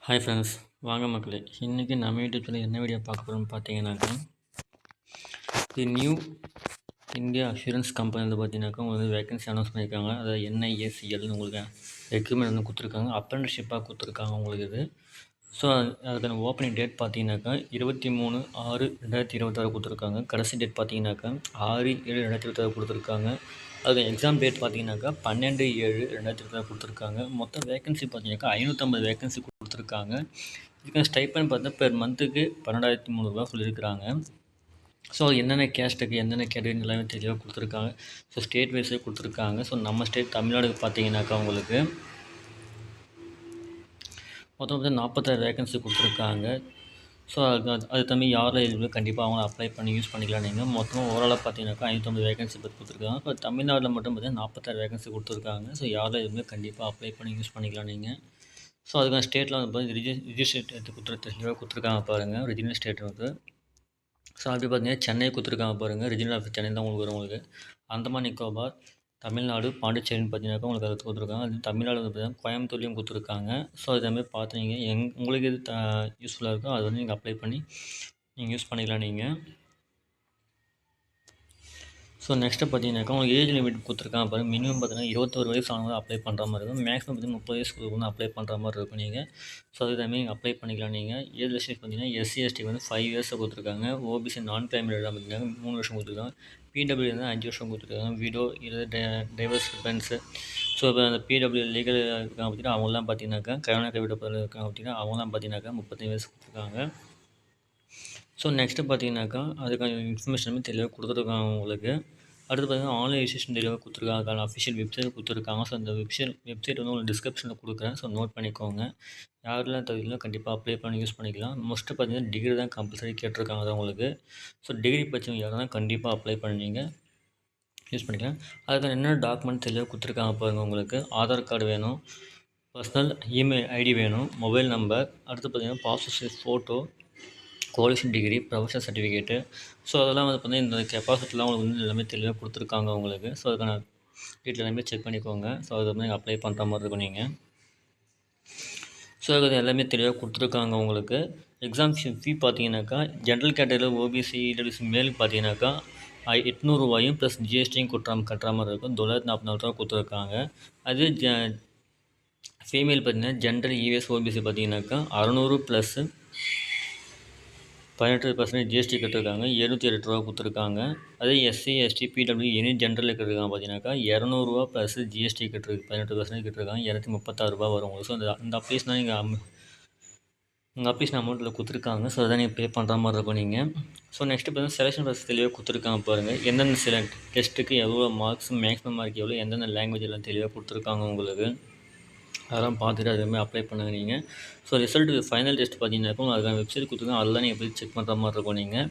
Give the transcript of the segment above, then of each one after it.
Hi friends, வாங்க மக்களே. இன்றைக்கி நம்ம யூடியூப் சேனல் என்ன வீடியோ பார்க்க போகிறோம்னு பார்த்தீங்கன்னாக்கா, தி நியூ இந்தியா அஷூரன்ஸ் கம்பெனி வந்து பார்த்தீங்கன்னாக்கா உங்களுக்கு வேகன்சி அனௌன்ஸ் பண்ணியிருக்காங்க. அதாவது NIACLன்னு உங்களுக்கு ரெக்ரூட்மெண்ட் வந்து கொடுத்துருக்காங்க. அப்ரெண்டிஸ்ஷிப்பாக கொடுத்துருக்காங்க உங்களுக்கு இது. ஸோ அதுக்கான ஓப்பனிங் டேட் பார்த்தீங்கன்னாக்கா 23/6/2026 கொடுத்துருக்காங்க. கடைசி டேட் பார்த்தீங்கன்னாக்கா 6/7/2026 கொடுத்துருக்காங்க. அது எக்ஸாம் டேட் பார்த்தீங்கன்னாக்கா 12/7/2026 கொடுத்துருக்காங்க. மொத்தம் வேகன்சி பார்த்தீங்கன்னாக்கா 550 வேகன்சி கொடுத்துருக்காங்க. இதுக்கான ஸ்டைப்பண்ட் பார்த்தா பெர் மந்த்துக்கு 12,300 சொல்லியிருக்கிறாங்க. ஸோ என்னென்ன கேஸ்ட்டுக்கு என்னென்ன கேட்டகரி எல்லாமே தெளிவாக கொடுத்துருக்காங்க. ஸோ ஸ்டேட் வைஸே கொடுத்துருக்காங்க. ஸோ நம்ம ஸ்டேட் தமிழ்நாடுக்கு பார்த்தீங்கன்னாக்கா உங்களுக்கு மொத்தம் 46 வேகன்சி கொடுத்துருக்காங்க. ஸோ அது தம்பி யாரில் எலிஜிபிள் கண்டிப்பாக அவங்க அப்ளை பண்ணி யூஸ் பண்ணிக்கலாம். நீங்கள் மொத்தமாக ஓவராலாக பார்த்தீங்கன்னாக்கா 550 வேகன்சி பற்றி கொடுத்துருக்காங்க. இப்போ தமிழ்நாட்டில் மட்டும் பார்த்தீங்கன்னா 46 வேகன்சி கொடுத்துருக்காங்க. ஸோ யாரில் எதுவுமே கண்டிப்பாக அப்ளை பண்ணி யூஸ் பண்ணிக்கலாம் நீங்கள். ஸோ அதுக்கான ஸ்டேட்டில் வந்து பார்த்தீங்கன்னா ரிஜிஸ்ட்ரேட் எடுத்து கொடுத்துருக்காங்க பாருங்கள். ரிஜினல் ஸ்டேட் வந்து ஸோ அப்படி பார்த்தீங்கன்னா சென்னை கொடுத்துருக்காங்க பாருங்கள். ரிஜினல் ஆஃபீஸ் சென்னை தான் உங்களுக்கு வரும். உங்களுக்கு அந்தமான் நிக்கோபார், தமிழ்நாடு, பாண்டிச்சேரின்னு பார்த்தீங்கன்னாக்கா உங்களுக்கு அதை கொடுத்துருக்காங்க. அது தமிழ்நாடு வந்து பார்த்தீங்கன்னா கோயம்புத்தூர்லேயும் கொடுத்துருக்காங்க. ஸோ அதுமாதிரி பார்த்து நீங்கள் உங்களுக்கு எது யூஸ்ஃபுல்லாக இருக்கோ அதை வந்து நீங்கள் அப்ளை பண்ணி நீங்கள் யூஸ் பண்ணிக்கலாம் நீங்கள். ஸோ நெக்ஸ்ட்டு பார்த்தீங்கன்னாக்கா உங்களுக்கு ஏஜ் லிமிட் கொடுத்துருக்காங்க பாருங்கள். மினிமம் பார்த்தீங்கன்னா 21 வயசு ஆனவங்க அப்ளை பண்ணுற மாதிரி இருக்கும். மேக்ஸிமம் பார்த்தீங்கன்னா 30 வயசுக்கு வந்து அப்ளை பண்ணுற மாதிரி இருக்கும் நீங்கள். ஸோ அதுமாதிரி நீங்கள் அப்ளை பண்ணிக்கலாம் நீங்கள். ஏஜ் ரெஸ்ட்ரிக்ஷன் பார்த்தீங்கன்னா SC/ST வந்து 5 இயர்ஸை கொடுத்துருக்காங்க. OBC நான் கிரைம் பார்த்தீங்கன்னா 3 வருஷம் கொடுத்துருக்காங்க. PW வந்து 5 வருஷம் கொடுத்துருக்காங்க. விடோ இல்லை டைவர்ஸ் டிபெண்ட்ஸு. ஸோ இப்போ அந்த PW லீகல் இருக்காங்க பார்த்தீங்கன்னா அவங்களாம் பார்த்தீங்கன்னாக்கா கல்யாண கைவிடப்பதில் இருக்காங்க பார்த்தீங்கன்னா அவங்களாம் பார்த்தீங்கன்னாக்கா 35 வயசு கொடுத்துருக்காங்க. ஸோ நெக்ஸ்ட்டு பார்த்தீங்கன்னாக்கா அதுக்கான இன்ஃபர்மேஷன் தெளிவாக கொடுத்துருக்காங்க உங்களுக்கு. அடுத்து பார்த்தீங்கன்னா ஆன்லைன் ரிஜிஸ்ட்ரேஷன் தெளிவாக கொடுத்துருக்காங்க. அதுக்கான அஃபிஷியல் வெப்சைட் கொடுத்துருக்காங்க. ஸோ அந்த வெப்சைட் வந்து உங்களுக்கு டிஸ்கிரிப்ஷனில் கொடுக்குறேன். ஸோ நோட் பண்ணிக்கோங்க. யாரெல்லாம் தகுதியிலோ கண்டிப்பாக அப்ளை பண்ணி யூஸ் பண்ணிக்கலாம். மோஸ்ட்டு பார்த்தீங்கன்னா டிகிரி தான் கம்பல்சரி கேட்டிருக்காங்க அது உங்களுக்கு. ஸோ டிகிரி படித்தவங்க யாருன்னா கண்டிப்பாக அப்ளை பண்ணி யூஸ் பண்ணிக்கலாம். அதுக்கான என்னென்ன டாக்குமெண்ட் தெளிவாக கொடுத்துருக்காங்க பாருங்கள். உங்களுக்கு ஆதார் கார்டு வேணும், பர்சனல் இமெயில் ஐடி வேணும், மொபைல் நம்பர், அடுத்து பார்த்தீங்கன்னா passport size photo, qualification degree, professional certificate. So அதெல்லாம் வந்து பார்த்தீங்கன்னா இந்த கெப்பாசிட்டிலாம் உங்களுக்கு வந்து எல்லாமே தெளிவாக கொடுத்துருக்காங்க உங்களுக்கு. ஸோ அதுக்கான டீட்டெயில் எல்லாமே செக் பண்ணிக்கோங்க. ஸோ அது வந்து நீங்கள் அப்ளை பண்ணுற மாதிரி இருக்கும் நீங்கள். ஸோ அது எல்லாமே தெளிவாக கொடுத்துருக்காங்க உங்களுக்கு. எக்ஸாம் ஃபீ பார்த்தீங்கன்னாக்கா ஜென்ரல் கேட்டகரியில் OBC EWC மேலுக்கு பார்த்தீங்கன்னாக்கா 800 ப்ளஸ் GSTயும் கட்டுற மாதிரி இருக்கும். 944 கொடுத்துருக்காங்க. அது ஃபீமேல் பார்த்தீங்கன்னா ஜென்ரல் EVS OBC பார்த்தீங்கன்னாக்கா 600 ப்ளஸ் 18% GST கட்டிருக்காங்க. 708 கொடுத்துருக்காங்க. அதே SC/ST PW எனி ஜென்ரலில் கட்டிருக்காங்க பார்த்தீங்கன்னாக்கா 200 ப்ளஸ் GST கட்டிருக்கு 18% கட்டிருக்காங்க. 236 வரும் உங்களுக்கு. ஸோ அந்த அப்ளிகேஷன் தான் நீங்கள் உங்கள் அப்ளிகேஷன் அமௌண்ட்டில் கொடுத்துருக்காங்க. ஸோ அதான் நீங்கள் பே பண்ணுற மாதிரி இருக்கும் நீங்கள். ஸோ நெக்ஸ்ட்டு பார்த்தீங்கன்னா செலெக்ஷன் ப்ராசஸ் தெளிவாக கொடுத்துருக்காங்க பாருங்கள். எந்தெந்த சில டெஸ்ட்டுக்கு எவ்வளோ மார்க்ஸ், மேக்ஸிமம் மார்க் எவ்வளோ, எந்தெந்த லாங்குவேஜ் எல்லாம் தெளிவாக கொடுத்துருக்காங்க உங்களுக்கு. அதெல்லாம் பார்த்துட்டு அதுமாதிரி அப்ளை பண்ணுங்கள் நீங்கள். ஸோ ரிசல்ட்டு ஃபைனல் டெஸ்ட் பார்த்தீங்கன்னாக்கா அதுக்கான வெப்சைட் கொடுத்துருக்காங்க. அதெல்லாம் நீங்கள் போய் செக் பண்ணுற மாதிரி இருக்கும் நீங்கள்.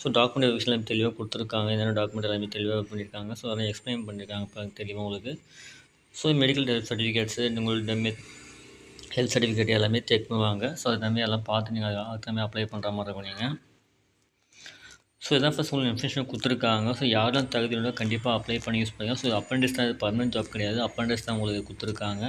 ஸோ டாக்குமெண்ட் விஷயம் தெளிவாக கொடுத்துருக்காங்க. என்னென்ன டாக்குமெண்ட் எல்லாமே தெளிவாக பண்ணியிருக்காங்க. ஸோ அதெல்லாம் எக்ஸ்பிளைன் பண்ணியிருக்காங்க இப்போ தெளிவாக உங்களுக்கு. ஸோ மெடிக்கல் சர்டிஃபிகேட்ஸு, உங்களோட ஹெல்த் சர்டிஃபிகேட் எல்லாமே செக் பண்ணுவாங்க. ஸோ அதுமாதிரி எல்லாம் பார்த்து நீங்கள் அதுக்காமே அப்ளை பண்ணுற மாதிரி இருக்கும் நீங்கள். ஸோ இதான் ஃபஸ்ட் உங்களுக்கு இன்ஃபர்மேஷன் கொடுத்துருக்காங்க. ஸோ யாரெல்லாம் தகுதியோட கண்டிப்பாக அப்ளை பண்ணி யூஸ் பண்ணிக்கலாம். ஸோ அப்ரெண்டிஸ் தான், இது பர்மனெண்ட் ஜாப் கிடையாது. அப்ரெண்டிஸ் தான் உங்களுக்கு கொடுத்துருக்காங்க.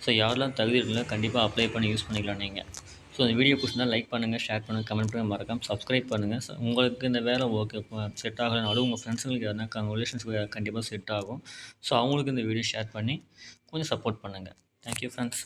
ஸோ யாரெல்லாம் தகுதியோட கண்டிப்பாக அப்ளை பண்ணி யூஸ் பண்ணிக்கலாம் நீங்கள். ஸோ இந்த வீடியோ பிடிச்சிருந்தா லைக் பண்ணுங்கள், ஷேர் பண்ணுங்கள், கமெண்ட் பண்ணுங்கள், மறக்காமல் சப்ஸ்கிரைப் பண்ணுங்கள். ஸோ உங்களுக்கு இந்த வேலை ஓகே செட் ஆகலைனாலும் உங்கள் ஃப்ரெண்ட்ஸுங்களுக்கு யாருன்னா ரிலேஷன்ஸுக்கு கண்டிப்பாக செட் ஆகும். ஸோ அவங்களுக்கு இந்த வீடியோ ஷேர் பண்ணி கொஞ்சம் சப்போர்ட் பண்ணுங்கள். Thank you friends.